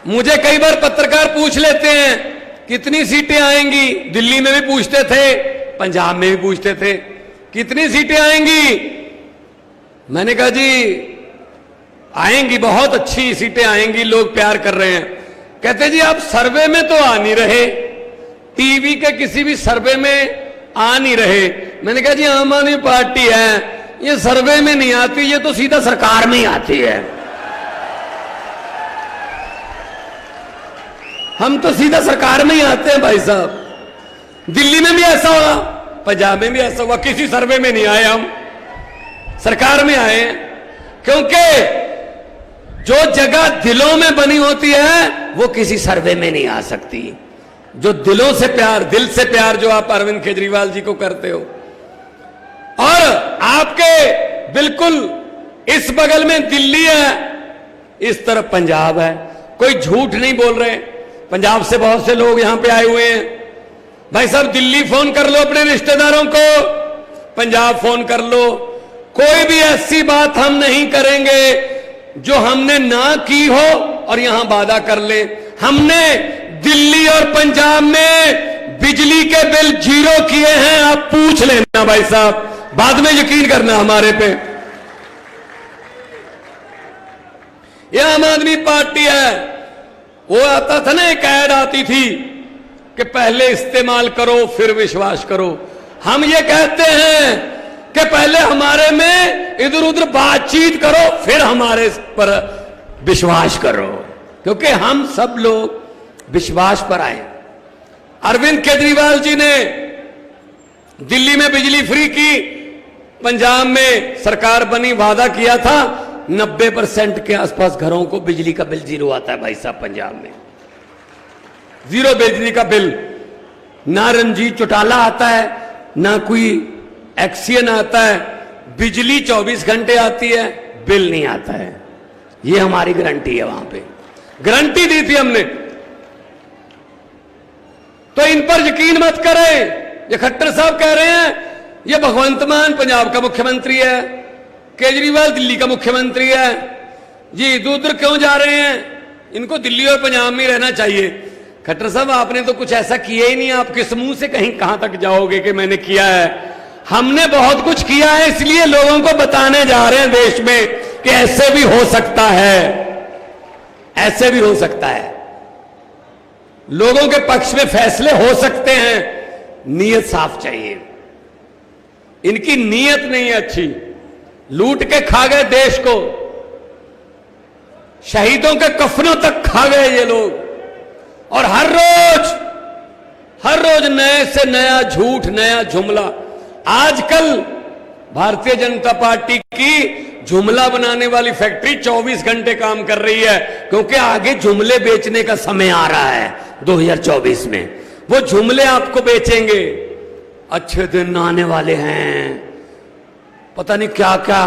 मुझे कई बार पत्रकार पूछ लेते हैं कितनी सीटें आएंगी, दिल्ली में भी पूछते थे, पंजाब में भी पूछते थे कितनी सीटें आएंगी। मैंने कहा जी आएंगी, बहुत अच्छी सीटें आएंगी, लोग प्यार कर रहे हैं। कहते जी आप सर्वे में तो आ नहीं रहे, टीवी के किसी भी सर्वे में आ नहीं रहे। मैंने कहा जी आम आदमी पार्टी है, ये सर्वे में नहीं आती, ये तो सीधा सरकार में ही आती है। हम तो सीधा सरकार में ही आते हैं भाई साहब। दिल्ली में भी ऐसा हुआ, पंजाब में भी ऐसा हुआ, किसी सर्वे में नहीं आए, हम सरकार में आए। क्योंकि जो जगह दिलों में बनी होती है वो किसी सर्वे में नहीं आ सकती। जो दिलों से प्यार, दिल से प्यार जो आप अरविंद केजरीवाल जी को करते हो, और आपके बिल्कुल इस बगल में दिल्ली है, इस तरफ पंजाब है, कोई झूठ नहीं बोल रहे। पंजाब से बहुत से लोग यहां पे आए हुए हैं। भाई साहब दिल्ली फोन कर लो अपने रिश्तेदारों को, पंजाब फोन कर लो, कोई भी ऐसी बात हम नहीं करेंगे जो हमने ना की हो और यहां वादा कर ले। हमने दिल्ली और पंजाब में बिजली के बिल 0 किए हैं, आप पूछ लेना भाई साहब, बाद में यकीन करना हमारे पे। यह आम आदमी पार्टी है। वो आता था ना, एक ऐड आती थी कि पहले इस्तेमाल करो फिर विश्वास करो। हम ये कहते हैं कि पहले हमारे में इधर उधर बातचीत करो फिर हमारे पर विश्वास करो, क्योंकि हम सब लोग विश्वास पर आए। अरविंद केजरीवाल जी ने दिल्ली में बिजली फ्री की, पंजाब में सरकार बनी, वादा किया था 90% के आसपास घरों को बिजली का बिल 0 आता है भाई साहब। पंजाब में 0 बिजली का बिल, ना रंजीत चौटाला आता है, ना कोई एक्सियन आता है, बिजली 24 घंटे आती है, बिल नहीं आता है। ये हमारी गारंटी है, वहां पे गारंटी दी थी हमने। तो इन पर यकीन मत करें। ये खट्टर साहब कह रहे हैं ये भगवंत मान पंजाब का मुख्यमंत्री है, केजरीवाल दिल्ली का मुख्यमंत्री है जी, दूर क्यों जा रहे हैं, इनको दिल्ली और पंजाब में रहना चाहिए। खट्टर साहब आपने तो कुछ ऐसा किया ही नहीं, आप किस मुंह से कहीं कहां तक जाओगे कि मैंने किया है। हमने बहुत कुछ किया है, इसलिए लोगों को बताने जा रहे हैं देश में कि ऐसे भी हो सकता है, ऐसे भी हो सकता है, लोगों के पक्ष में फैसले हो सकते हैं। नीयत साफ चाहिए, इनकी नीयत नहीं है अच्छी। लूट के खा गए देश को, शहीदों के कफनों तक खा गए ये लोग, और हर रोज नए से नया झूठ, नया जुमला। आजकल भारतीय जनता पार्टी की जुमला बनाने वाली फैक्ट्री 24 घंटे काम कर रही है, क्योंकि आगे जुमले बेचने का समय आ रहा है 2024 में। वो जुमले आपको बेचेंगे, अच्छे दिन आने वाले हैं, पता नहीं क्या क्या,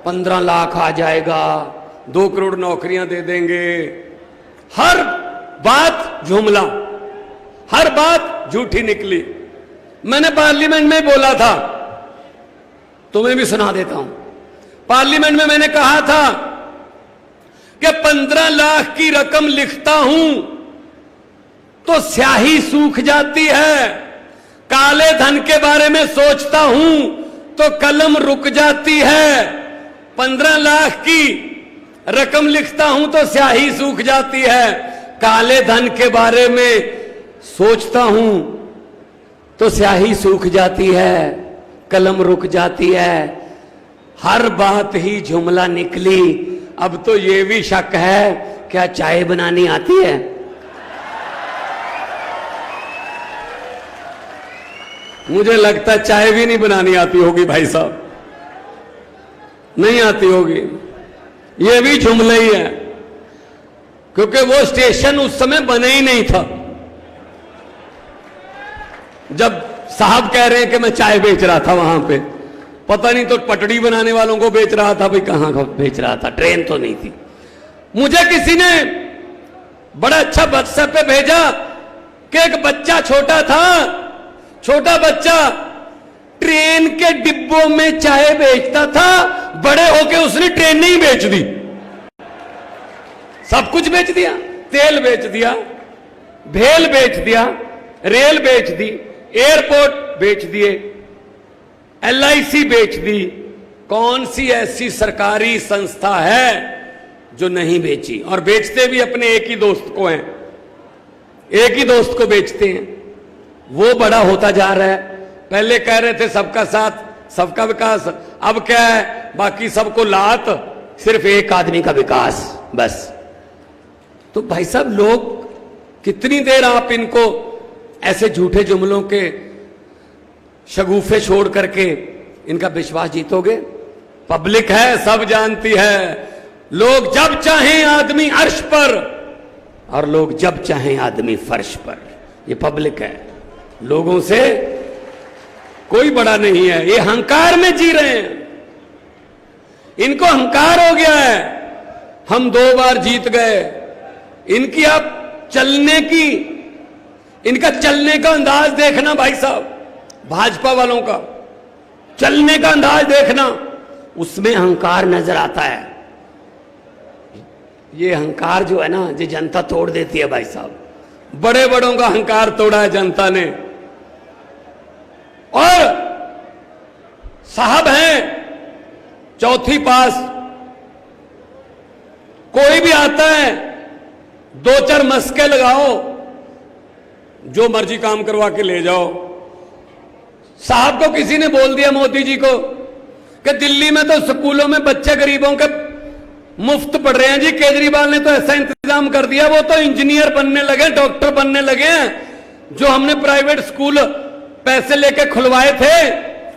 15 लाख आ जाएगा, 2 करोड़ नौकरियां दे देंगे। हर बात जुमला, हर बात झूठी निकली। मैंने पार्लियामेंट में बोला था, तुम्हें भी सुना देता हूं। पार्लियामेंट में मैंने कहा था कि 15 लाख की रकम लिखता हूं तो स्याही सूख जाती है, काले धन के बारे में सोचता हूं तो कलम रुक जाती है। 15 लाख की रकम लिखता हूं तो स्याही सूख जाती है, काले धन के बारे में सोचता हूं तो स्याही सूख जाती है, कलम रुक जाती है। हर बात ही जुमला निकली। अब तो ये भी शक है, क्या चाय बनानी आती है? मुझे लगता है चाय भी नहीं बनानी आती होगी भाई साहब, नहीं आती होगी। ये भी जुमला ही है, क्योंकि वो स्टेशन उस समय बने ही नहीं था जब साहब कह रहे हैं कि मैं चाय बेच रहा था वहां पे। पता नहीं तो पटड़ी बनाने वालों को बेच रहा था, भाई कहां का बेच रहा था, ट्रेन तो नहीं थी। मुझे किसी ने बड़ा अच्छा व्हाट्सएप पे भेजा कि एक बच्चा छोटा बच्चा ट्रेन के डिब्बों में चाय बेचता था, बड़े होके उसने ट्रेन नहीं बेच दी, सब कुछ बेच दिया। तेल बेच दिया, भेल बेच दिया, रेल बेच दी, एयरपोर्ट बेच दिए, LIC बेच दी। कौन सी ऐसी सरकारी संस्था है जो नहीं बेची? और बेचते भी अपने एक ही दोस्त को हैं, एक ही दोस्त को बेचते हैं। वो बड़ा होता जा रहा है। पहले कह रहे थे सबका साथ सबका विकास, अब क्या है? बाकी सबको लात, सिर्फ एक आदमी का विकास बस। तो भाई साहब, लोग कितनी देर आप इनको ऐसे झूठे जुमलों के शगुफे छोड़ करके इनका विश्वास जीतोगे? पब्लिक है, सब जानती है। लोग जब चाहें आदमी अर्श पर और लोग जब चाहें आदमी फर्श पर। ये पब्लिक है, लोगों से कोई बड़ा नहीं है। ये अहंकार में जी रहे हैं, इनको अहंकार हो गया है। हम 2 बार जीत गए। इनकी आप चलने की, इनका चलने का अंदाज देखना भाई साहब, भाजपा वालों का चलने का अंदाज देखना, उसमें अहंकार नजर आता है। ये अहंकार जो है ना, ये जनता तोड़ देती है भाई साहब। बड़े बड़ों का अहंकार तोड़ा है जनता ने। और साहब हैं 4थी पास, कोई भी आता है 2-4 मस्के लगाओ, जो मर्जी काम करवा के ले जाओ। साहब को किसी ने बोल दिया, मोदी जी को, कि दिल्ली में तो स्कूलों में बच्चे गरीबों के मुफ्त पढ़ रहे हैं जी। केजरीवाल ने तो ऐसा इंतजाम कर दिया, वो तो इंजीनियर बनने लगे, डॉक्टर बनने लगे हैं। जो हमने प्राइवेट स्कूल पैसे लेके खुलवाए थे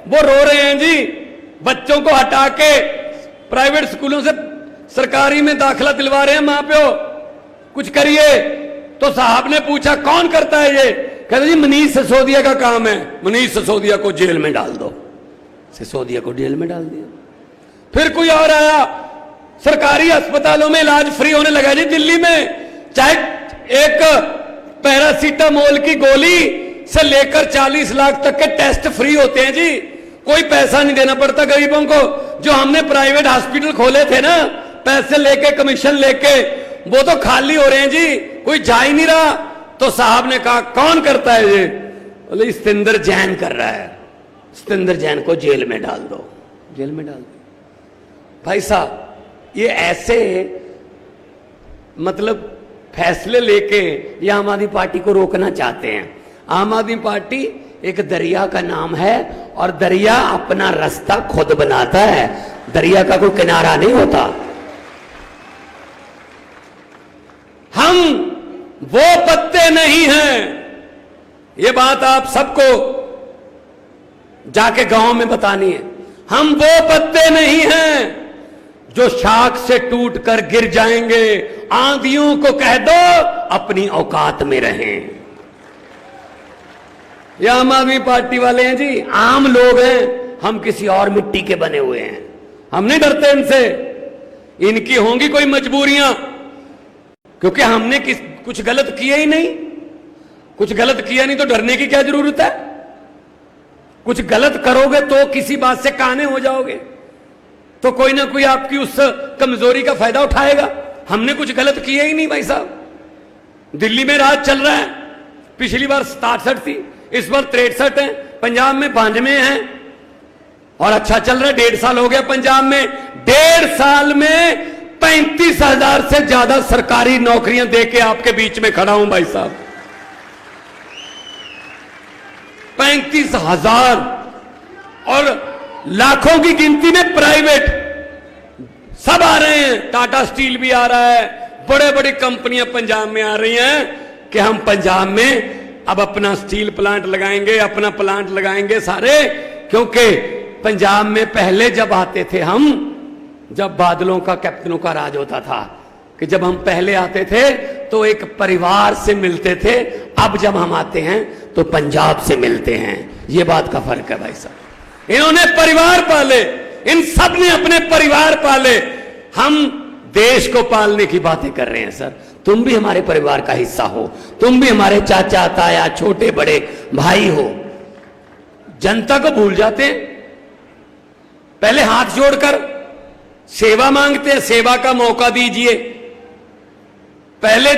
वो रो रहे हैं जी। बच्चों को हटा के प्राइवेट स्कूलों से सरकारी में दाखिला दिलवा रहे हैं मां प्यो, कुछ करिए। तो साहब ने पूछा कौन करता है ये? कहते जी मनीष सिसोदिया का काम है। मनीष सिसोदिया को जेल में डाल दो। सिसोदिया को जेल में डाल दिया। फिर कोई और आया, सरकारी अस्पतालों में इलाज फ्री होने लगा जी दिल्ली में। चाहे एक पैरासीटामोल की गोली से लेकर 40 लाख तक के टेस्ट फ्री होते हैं जी। कोई पैसा नहीं देना पड़ता गरीबों को। जो हमने प्राइवेट हॉस्पिटल खोले थे ना, पैसे लेके, कमीशन लेके, वो तो खाली हो रहे हैं जी, कोई जा ही नहीं रहा। तो साहब ने कहा कौन करता है ये? बोले सतेंद्र जैन कर रहा है। सतेंद्र जैन को जेल में डाल दो, जेल में डाल दो। भाई साहब, ये ऐसे मतलब फैसले लेके ये आम आदमी पार्टी को रोकना चाहते हैं। आम आदमी पार्टी एक दरिया का नाम है और दरिया अपना रास्ता खुद बनाता है, दरिया का कोई किनारा नहीं होता। हम वो पत्ते नहीं हैं, ये बात आप सबको जाके गांव में बतानी है। हम वो पत्ते नहीं हैं जो शाख से टूटकर गिर जाएंगे। आंधियों को कह दो अपनी औकात में रहें। ये आम आदमी पार्टी वाले हैं जी, आम लोग हैं। हम किसी और मिट्टी के बने हुए हैं, हम नहीं डरते इनसे। इनकी होंगी कोई मजबूरियां, क्योंकि हमने कुछ गलत किया ही नहीं। कुछ गलत किया नहीं तो डरने की क्या जरूरत है? कुछ गलत करोगे तो किसी बात से काने हो जाओगे, तो कोई ना कोई आपकी उस कमजोरी का फायदा उठाएगा। हमने कुछ गलत किया ही नहीं भाई साहब। दिल्ली में राज चल रहा है, पिछली बार 67 थी, इस बार 63 है, पंजाब में 92 है और अच्छा चल रहा है। 1.5 साल हो गया पंजाब में। 1.5 साल में 35,000 से ज्यादा सरकारी नौकरियां देके आपके बीच में खड़ा हूं भाई साहब। 35,000 और लाखों की गिनती में प्राइवेट सब आ रहे हैं। टाटा स्टील भी आ रहा है, बड़े बड़ी कंपनियां पंजाब में आ रही हैं कि हम पंजाब में अब अपना स्टील प्लांट लगाएंगे, अपना प्लांट लगाएंगे सारे। क्योंकि पंजाब में पहले जब आते थे हम, जब बादलों का, कैप्टनों का राज होता था, कि जब हम पहले आते थे तो एक परिवार से मिलते थे। अब जब हम आते हैं तो पंजाब से मिलते हैं। ये बात का फर्क है भाई साहब। इन्होंने परिवार पाले, इन सब ने अपने परिवार पाले। हम देश को पालने की बातें कर रहे हैं सर। तुम भी हमारे परिवार का हिस्सा हो, तुम भी हमारे चाचा ताया छोटे बड़े भाई हो। जनता को भूल जाते हैं, पहले हाथ जोड़कर सेवा मांगते हैं, सेवा का मौका दीजिए। पहले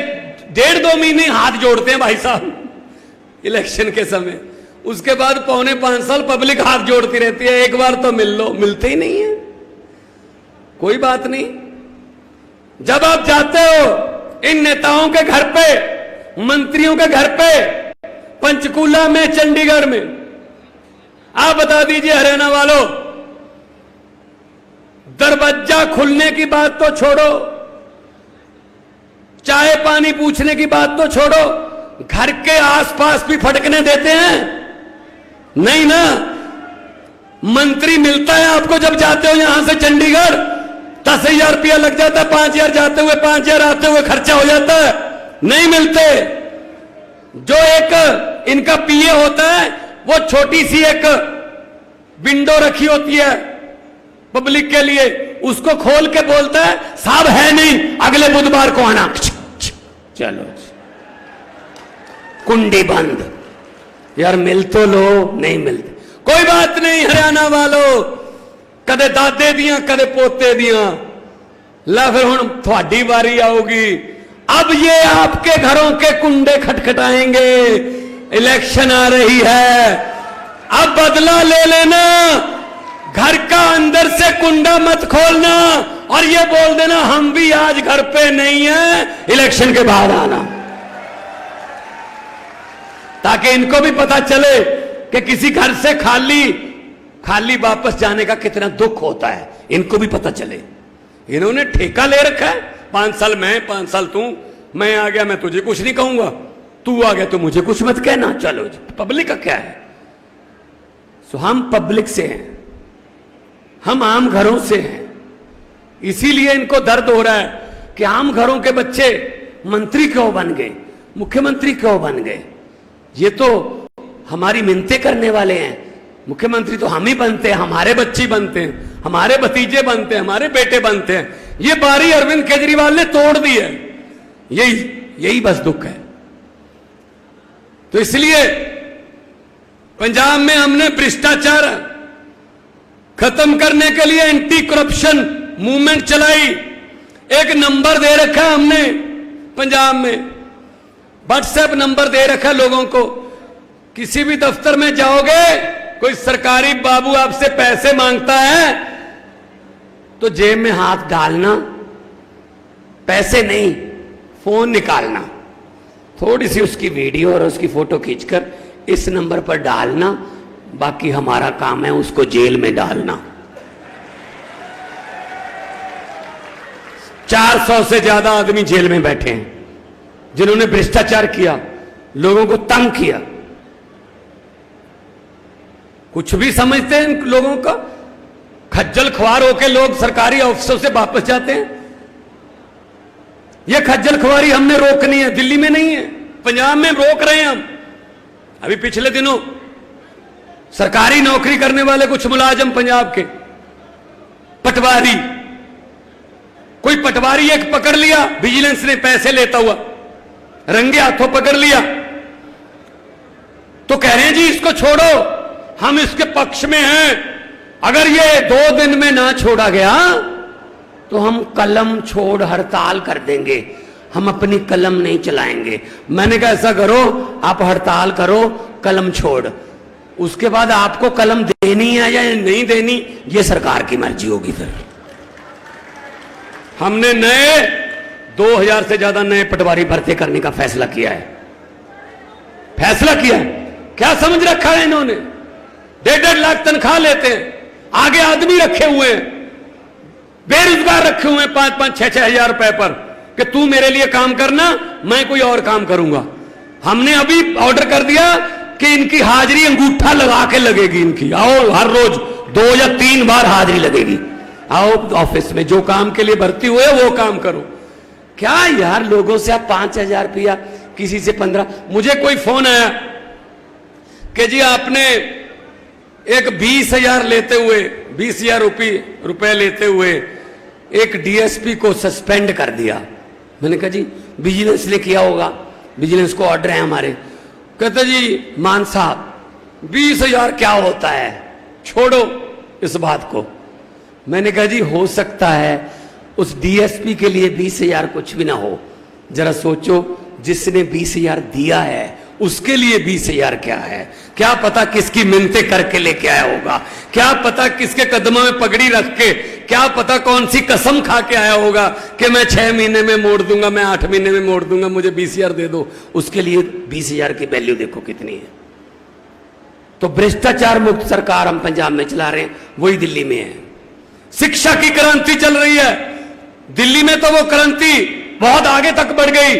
1.5-2 महीने हाथ जोड़ते हैं भाई साहब इलेक्शन के समय, उसके बाद 4.25 साल पब्लिक हाथ जोड़ती रहती है, एक बार तो मिल लो, मिलते ही नहीं है। कोई बात नहीं, जब आप जाते हो इन नेताओं के घर पे, मंत्रियों के घर पे, पंचकूला में, चंडीगढ़ में, आप बता दीजिए हरियाणा वालों, दरवाजा खुलने की बात तो छोड़ो, चाय पानी पूछने की बात तो छोड़ो, घर के आसपास भी फटकने देते हैं? नहीं ना। मंत्री मिलता है आपको जब जाते हो यहां से चंडीगढ़, 10,000 रुपया लग जाता है, 5,000 जाते हुए, 5,000 आते हुए खर्चा हो जाता है, नहीं मिलते। जो एक इनका पीए होता है, वो छोटी सी एक विंडो रखी होती है पब्लिक के लिए, उसको खोल के बोलता है साहब है नहीं, अगले बुधवार को आना। चलो कुंडी बंद। यार मिल तो लो, नहीं मिलते। कोई बात नहीं हरियाणा वालों, कदे दादे दियां कदे पोते दियां, ला फिर हुण थोड़ी बारी आऊगी। अब ये आपके घरों के कुंडे खटखटाएंगे, इलेक्शन आ रही है, अब बदला ले लेना। घर का अंदर से कुंडा मत खोलना और ये बोल देना हम भी आज घर पे नहीं है, इलेक्शन के बाद आना, ताकि इनको भी पता चले कि किसी घर से खाली वापस जाने का कितना दुख होता है, इनको भी पता चले। इन्होंने ठेका ले रखा है, 5 साल मैं, 5 साल तू, मैं आ गया मैं तुझे कुछ नहीं कहूंगा, तू आ गया तो मुझे कुछ मत कहना। चलो पब्लिक का क्या है? सो हम पब्लिक से हैं, हम आम घरों से हैं, इसीलिए इनको दर्द हो रहा है कि आम घरों के बच्चे मंत्री क्यों बन गए, मुख्यमंत्री क्यों बन गए। ये तो हमारी मिन्नतें करने वाले हैं, मुख्यमंत्री तो हम ही बनते हैं, हमारे बच्चे बनते हैं, हमारे भतीजे बनते हैं, हमारे बेटे बनते हैं। ये बारी अरविंद केजरीवाल ने तोड़ दी है, यही बस दुख है। तो इसलिए पंजाब में हमने भ्रष्टाचार खत्म करने के लिए एंटी करप्शन मूवमेंट चलाई। एक नंबर दे रखा हमने पंजाब में, व्हाट्सएप नंबर दे रखा लोगों को। किसी भी दफ्तर में जाओगे, कोई सरकारी बाबू आपसे पैसे मांगता है तो जेब में हाथ डालना, पैसे नहीं, फोन निकालना, थोड़ी सी उसकी वीडियो और उसकी फोटो खींचकर इस नंबर पर डालना, बाकी हमारा काम है उसको जेल में डालना। 400 से ज्यादा आदमी जेल में बैठे हैं जिन्होंने भ्रष्टाचार किया, लोगों को तंग किया। कुछ भी समझते हैं इन लोगों का, खज्जल ख्वार होकर लोग सरकारी ऑफिसों से वापस जाते हैं। यह खज्जल ख्वारी हमने रोकनी है, दिल्ली में नहीं है, पंजाब में रोक रहे हैं हम। अभी पिछले दिनों सरकारी नौकरी करने वाले कुछ मुलाजिम पंजाब के पटवारी, कोई पटवारी एक पकड़ लिया, विजिलेंस ने पैसे लेता हुआ रंगे हाथों पकड़ लिया, तो कह रहे हैं जी इसको छोड़ो, हम इसके पक्ष में हैं, अगर ये 2 दिन में ना छोड़ा गया तो हम कलम छोड़ हड़ताल कर देंगे, हम अपनी कलम नहीं चलाएंगे। मैंने कहा ऐसा करो, आप हड़ताल करो, कलम छोड़, उसके बाद आपको कलम देनी है या नहीं देनी ये सरकार की मर्जी होगी। फिर हमने नए 2000 से ज्यादा नए पटवारी भर्ती करने का फैसला किया है। फैसला किया है, क्या समझ रखा है इन्होंने? 1.5 लाख तनख्वाह लेते हैं, आगे आदमी रखे हुए हैं, बेरोजगार रखे हुए हैं 5-5, 6-6 हजार रुपए पर कि तू मेरे लिए काम करना, मैं कोई और काम करूंगा। हमने अभी ऑर्डर कर दिया कि इनकी हाजिरी अंगूठा लगा के लगेगी, इनकी आओ हर रोज 2 या 3 बार हाजिरी लगेगी, आओ ऑफिस में, जो काम के लिए भर्ती हुए वो काम करो। क्या यार, लोगों से आप 5,000 रुपया, किसी से 15। मुझे कोई फोन आया कि जी आपने एक 20,000 लेते हुए, 20,000 रुपए लेते हुए एक डीएसपी को सस्पेंड कर दिया। मैंने कहा जी विजिलेंस ने किया होगा, विजिलेंस को ऑर्डर है हमारे। कहते जी मान साहब 20,000 क्या होता है, छोड़ो इस बात को। मैंने कहा जी हो सकता है उस डीएसपी के लिए 20,000 कुछ भी ना हो, जरा सोचो जिसने 20,000 दिया है उसके लिए 20,000 क्या है? क्या पता किसकी मिन्नतें करके लेके आया होगा, क्या पता किसके कदमों में पगड़ी रख के, क्या पता कौन सी कसम खा के आया होगा कि मैं 6 महीने में मोड़ दूंगा, मैं 8 महीने में मोड़ दूंगा, मुझे 20,000 दे दो। उसके लिए 20,000 की वैल्यू देखो कितनी है। तो भ्रष्टाचार मुक्त सरकार हम पंजाब में चला रहे हैं, वही दिल्ली में है। शिक्षा की क्रांति चल रही है दिल्ली में, तो वो क्रांति बहुत आगे तक बढ़ गई।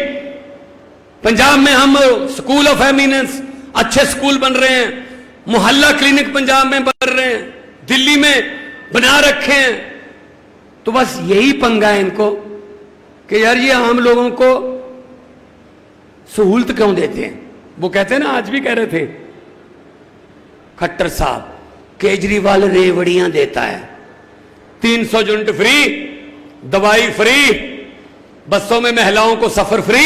पंजाब में हम स्कूल ऑफ एमिनेंस, अच्छे स्कूल बन रहे हैं, मोहल्ला क्लिनिक पंजाब में बन रहे हैं, दिल्ली में बना रखे हैं। तो बस यही पंगा है इनको कि यार ये आम लोगों को सहूलत क्यों देते हैं। वो कहते हैं ना, आज भी कह रहे थे खट्टर साहब, केजरीवाल रेवड़ियां देता है, 300 यूनिट फ्री, दवाई फ्री, बसों में महिलाओं को सफर फ्री,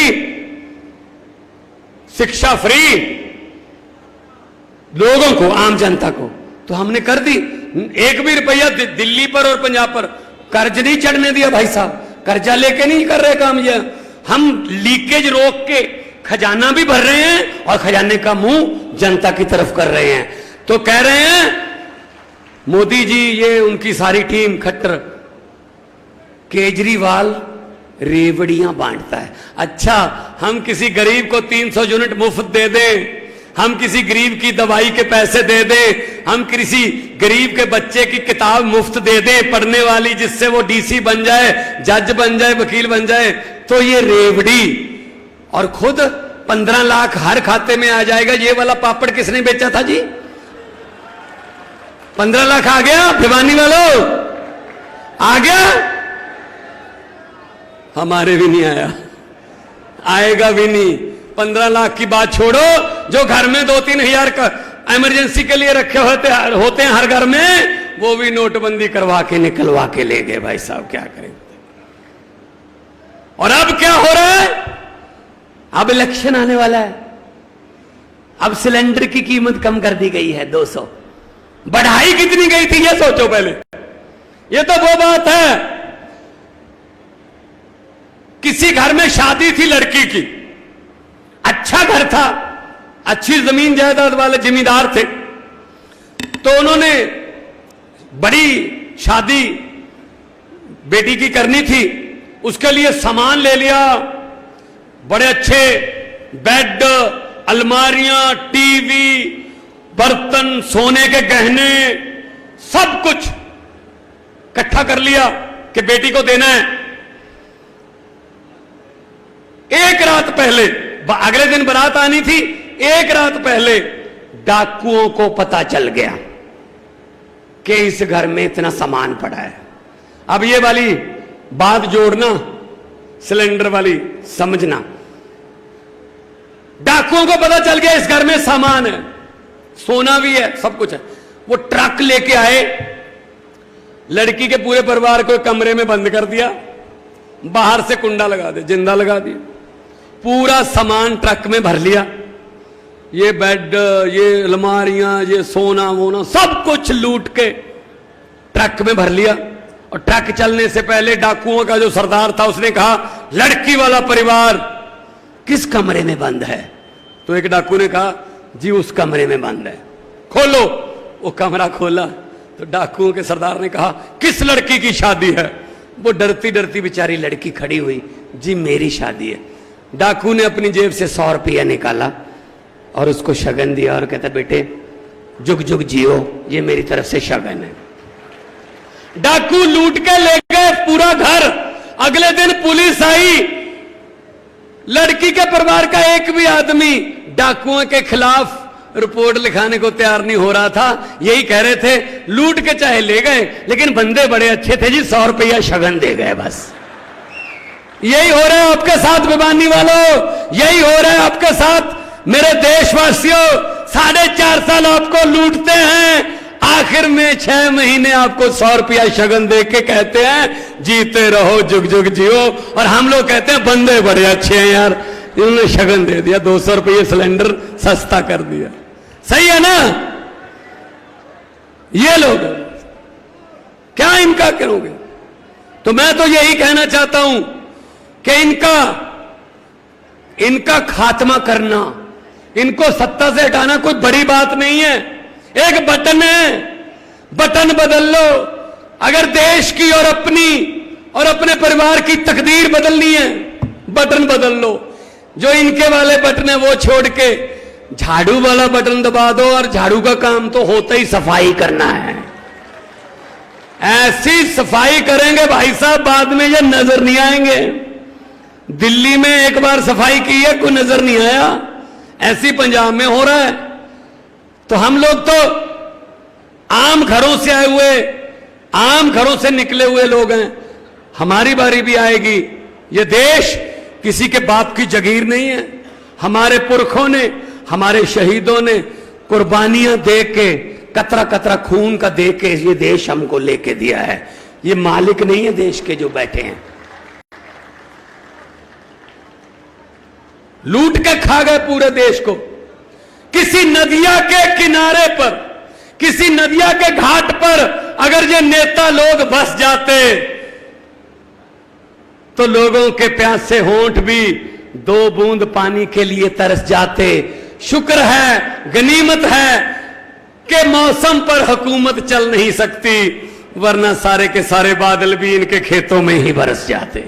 शिक्षा फ्री, लोगों को, आम जनता को। तो हमने कर दी। एक भी रुपया दिल्ली पर और पंजाब पर कर्ज नहीं चढ़ने दिया भाई साहब, कर्जा लेके नहीं कर रहे काम। ये हम लीकेज रोक के खजाना भी भर रहे हैं और खजाने का मुंह जनता की तरफ कर रहे हैं। तो कह रहे हैं मोदी जी, ये उनकी सारी टीम खट्टर, केजरीवाल रेवड़ियां बांटता है। अच्छा, हम किसी गरीब को 300 यूनिट मुफ्त दे दें, हम किसी गरीब की दवाई के पैसे दे दें, हम किसी गरीब के बच्चे की किताब मुफ्त दे दें पढ़ने वाली, जिससे वो डीसी बन जाए, जज बन जाए, वकील बन जाए, तो ये रेवड़ी, और खुद 15 लाख हर खाते में आ जाएगा। ये वाला पापड़ किसने बेचा था जी? 15 लाख आ गया भिवानी वालों, आ गया? हमारे भी नहीं आया, आएगा भी नहीं। 15 लाख की बात छोड़ो, जो घर में 2-3 हजार का इमरजेंसी के लिए रखे होते हैं हर घर में, वो भी नोटबंदी करवा के निकलवा के ले गए। भाई साहब क्या करें। और अब क्या हो रहा है? अब इलेक्शन आने वाला है, अब सिलेंडर की कीमत कम कर दी गई है 200। बढ़ाई कितनी गई थी ये सोचो पहले। ये तो वो बात है, किसी घर में शादी थी लड़की की, अच्छा घर था, अच्छी जमीन जायदाद वाले जिम्मेदार थे, तो उन्होंने बड़ी शादी बेटी की करनी थी, उसके लिए सामान ले लिया, बड़े अच्छे बेड, अलमारियां, टीवी, बर्तन, सोने के गहने, सब कुछ इकट्ठा कर लिया कि बेटी को देना है। एक रात पहले, अगले दिन बारात आनी थी, एक रात पहले डाकुओं को पता चल गया कि इस घर में इतना सामान पड़ा है। अब ये वाली बात जोड़ना, सिलेंडर वाली समझना, डाकुओं को पता चल गया इस घर में सामान है, सोना भी है, सब कुछ है। वो ट्रक लेके आए, लड़की के पूरे परिवार को कमरे में बंद कर दिया, बाहर से कुंडा लगा दे, जिंदा लगा दिया, पूरा सामान ट्रक में भर लिया, ये बेड, ये अलमारियां, ये सोना वोना, सब कुछ लूट के ट्रक में भर लिया। और ट्रक चलने से पहले डाकुओं का जो सरदार था उसने कहा, लड़की वाला परिवार किस कमरे में बंद है? तो एक डाकू ने कहा, जी उस कमरे में बंद है, खोलो। वो कमरा खोला तो डाकुओं के सरदार ने कहा, किस लड़की की शादी है? वो डरती डरती बेचारी लड़की खड़ी हुई, जी मेरी शादी है। डाकू ने अपनी जेब से 100 रुपया निकाला और उसको शगन दिया और कहता, बेटे जुग जुग जियो, ये मेरी तरफ से शगन है। डाकू लूट के ले गए पूरा घर। अगले दिन पुलिस आई, लड़की के परिवार का एक भी आदमी डाकुओं के खिलाफ रिपोर्ट लिखाने को तैयार नहीं हो रहा था। यही कह रहे थे, लूट के चाहे ले गए लेकिन बंदे बड़े अच्छे थे जी, 100 रुपया शगन दे गए बस। यही हो रहा है आपके साथ भिवानी वालों, यही हो रहा है आपके साथ मेरे देशवासियों। 4.5 साल आपको लूटते हैं, आखिर में 6 महीने आपको 100 रुपया शगन दे के कहते हैं जीते रहो, जुग जुग जियो। और हम लोग कहते हैं बंदे बड़े अच्छे हैं यार, इन्होंने शगन दे दिया, 200 रुपये सिलेंडर सस्ता कर दिया। सही है ना? ये लोग क्या इनका करोगे? तो मैं तो यही कहना चाहता हूं कि इनका इनका खात्मा करना, इनको सत्ता से हटाना कोई बड़ी बात नहीं है। एक बटन है, बटन बदल लो। अगर देश की और अपनी और अपने परिवार की तकदीर बदलनी है, बटन बदल लो। जो इनके वाले बटन है वो छोड़ के झाड़ू वाला बटन दबा दो, और झाड़ू का काम तो होता ही सफाई करना है। ऐसी सफाई करेंगे भाई साहब, बाद में ये नजर नहीं आएंगे। दिल्ली में एक बार सफाई की है, कोई नजर नहीं आया, ऐसी पंजाब में हो रहा है। तो हम लोग तो आम घरों से आए हुए, आम घरों से निकले हुए लोग हैं। हमारी बारी भी आएगी। ये देश किसी के बाप की जगीर नहीं है। हमारे पुरखों ने, हमारे शहीदों ने कुर्बानियां दे के, कतरा कतरा खून का दे के ये देश हमको लेके दिया है। ये मालिक नहीं है देश के जो बैठे हैं, लूट के खा गए पूरे देश को। किसी नदिया के किनारे पर, किसी नदिया के घाट पर अगर ये नेता लोग बस जाते तो लोगों के प्यासे होंठ भी 2 बूंद पानी के लिए तरस जाते। शुक्र है, गनीमत है कि मौसम पर हुकूमत चल नहीं सकती, वरना सारे के सारे बादल भी इनके खेतों में ही बरस जाते।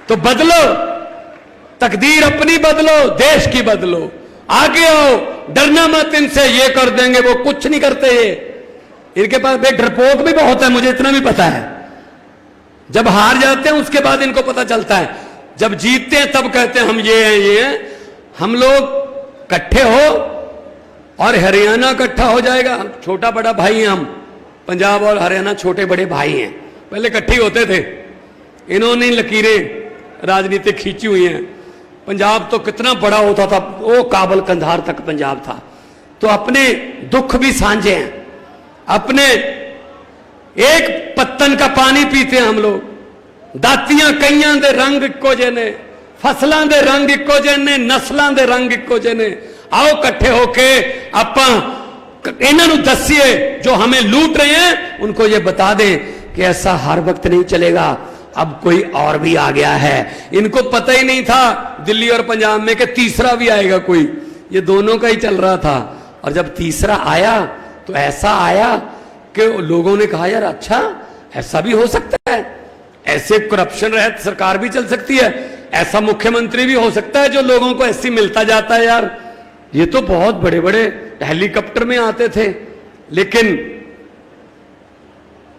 तो बदलो, तकदीर अपनी बदलो, देश की बदलो। आगे आओ, डरना मत इनसे, ये कर देंगे, वो कुछ नहीं करते। ये इनके पास एक डरपोक भी बहुत है, मुझे इतना भी पता है। जब हार जाते हैं उसके बाद इनको पता चलता है, जब जीतते हैं तब कहते हैं हम ये हैं, ये हैं। हम लोग इकट्ठे हो और हरियाणा इकट्ठा हो जाएगा। छोटा बड़ा भाई हैं हम, पंजाब और हरियाणा छोटे बड़े भाई हैं। पहले इकट्ठे होते थे, इन्होंने लकीरें राजनीतिक खींची हुई हैं। पंजाब तो कितना बड़ा होता था, वो काबल कंधार तक पंजाब था। तो अपने दुख भी साझे हैं, अपने एक पत्तन का पानी पीते हैं हम लोग। दातियां कईयां दे रंग इक्को जे ने, फसलां दे रंग इक्को जे ने, नस्लां दे रंग इक्को जे ने। आओ इकट्ठे होके आपां इन्हां नूं दस्सिए, जो हमें लूट रहे हैं उनको ये बता दें कि ऐसा हर वक्त नहीं चलेगा, अब कोई और भी आ गया है। इनको पता ही नहीं था दिल्ली और पंजाब में कि तीसरा भी आएगा कोई, ये दोनों का ही चल रहा था। और जब तीसरा आया तो ऐसा आया कि लोगों ने कहा यार अच्छा ऐसा भी हो सकता है, ऐसे करप्शन रहित सरकार भी चल सकती है, ऐसा मुख्यमंत्री भी हो सकता है जो लोगों को ऐसी मिलता जाता है। यार ये तो बहुत बड़े बड़े हेलीकॉप्टर में आते थे। लेकिन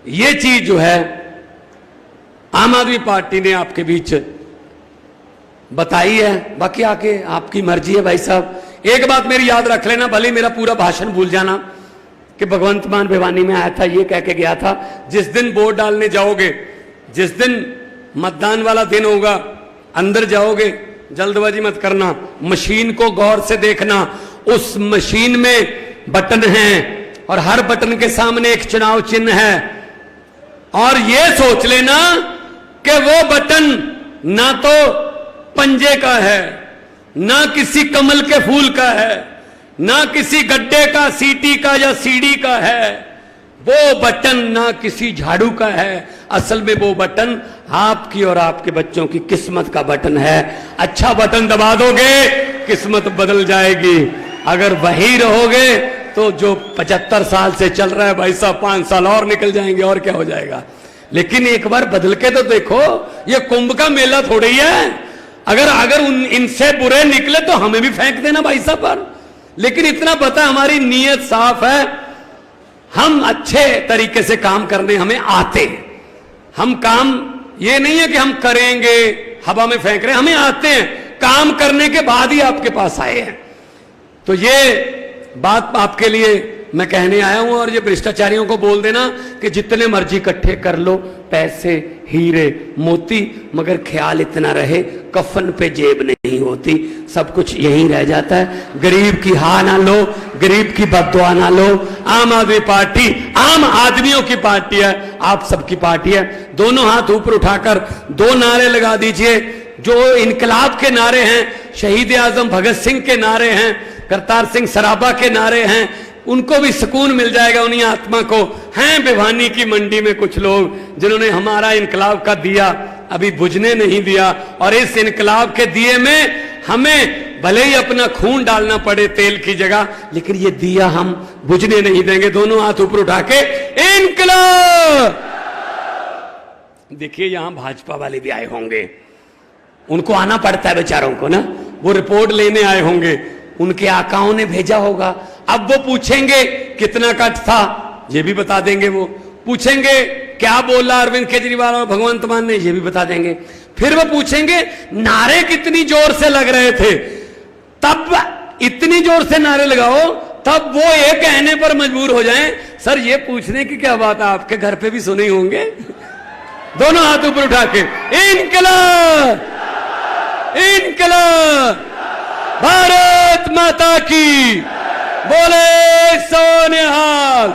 ये चीज जो है आम आदमी पार्टी ने आपके बीच बताई है। बाकी आके आपकी मर्जी है भाई साहब। एक बात मेरी याद रख लेना, भले मेरा पूरा भाषण भूल जाना, कि भगवंत मान भिवानी में आया था, ये कह के गया था जिस दिन वोट डालने जाओगे, जिस दिन मतदान वाला दिन होगा, अंदर जाओगे, जल्दबाजी मत करना, मशीन को गौर से देखना। उस मशीन में बटन हैं और हर बटन के सामने एक चुनाव चिन्ह है। और ये सोच लेना कि वो बटन ना तो पंजे का है, ना किसी कमल के फूल का है, ना किसी गड्ढे का, सीटी का या सीढ़ी का है। वो बटन ना किसी झाड़ू का है, असल में वो बटन आपकी और आपके बच्चों की किस्मत का बटन है। अच्छा बटन दबा दोगे, किस्मत बदल जाएगी। अगर वही रहोगे तो जो 75 साल से चल रहा है भाई साहब, 5 साल और निकल जाएंगे और क्या हो जाएगा। लेकिन एक बार बदल के तो देखो, ये कुंभ का मेला थोड़ी है। अगर इनसे बुरे निकले तो हमें भी फेंक देना भाई साहब पर। लेकिन इतना पता हमारी नीयत साफ है, हम अच्छे तरीके से काम करने हमें आते। हम काम ये नहीं है कि हम करेंगे हवा में फेंक रहे हैं, हमें आते हैं, काम करने के बाद ही आपके पास आए हैं। तो ये बात आपके लिए मैं कहने आया हूं। और ये भ्रष्टाचारियों को बोल देना कि जितने मर्जी इकट्ठे कर लो पैसे, हीरे, मोती, मगर ख्याल इतना रहे कफन पे जेब नहीं होती, सब कुछ यहीं रह जाता है। गरीब की हा ना लो, गरीब की बद्दुआ ना लो। आम आदमी पार्टी आम आदमियों की पार्टी है, आप सबकी पार्टी है। दोनों हाथ ऊपर उठाकर 2 नारे लगा दीजिए, जो इनकलाब के नारे हैं, शहीद आजम भगत सिंह के नारे हैं, करतार सिंह सराबा के नारे हैं। उनको भी सुकून मिल जाएगा, उन्हीं आत्मा को। हैं भिवानी की मंडी में कुछ लोग जिन्होंने हमारा इनकलाब का दिया अभी बुझने नहीं दिया। और इस इनकलाब के दिए में हमें भले ही अपना खून डालना पड़े तेल की जगह, लेकिन ये दिया हम बुझने नहीं देंगे। दोनों हाथ ऊपर उठा के इनकलाब। देखिए यहां भाजपा वाले भी आए होंगे, उनको आना पड़ता है बेचारों को ना, वो रिपोर्ट लेने आए होंगे, उनके आकाओं ने भेजा होगा। अब वो पूछेंगे कितना कट था, ये भी बता देंगे। वो पूछेंगे क्या बोला अरविंद केजरीवाल और भगवंत मान ने, ये भी बता देंगे। फिर वो पूछेंगे नारे कितनी जोर से लग रहे थे, तब इतनी जोर से नारे लगाओ तब वो ये कहने पर मजबूर हो जाएं सर ये पूछने की क्या बात है, आपके घर पे भी सुने होंगे। दोनों हाथ ऊपर उठा के इनकलाब, इनकलाब, भारत माता की, बोले सोनिहाल।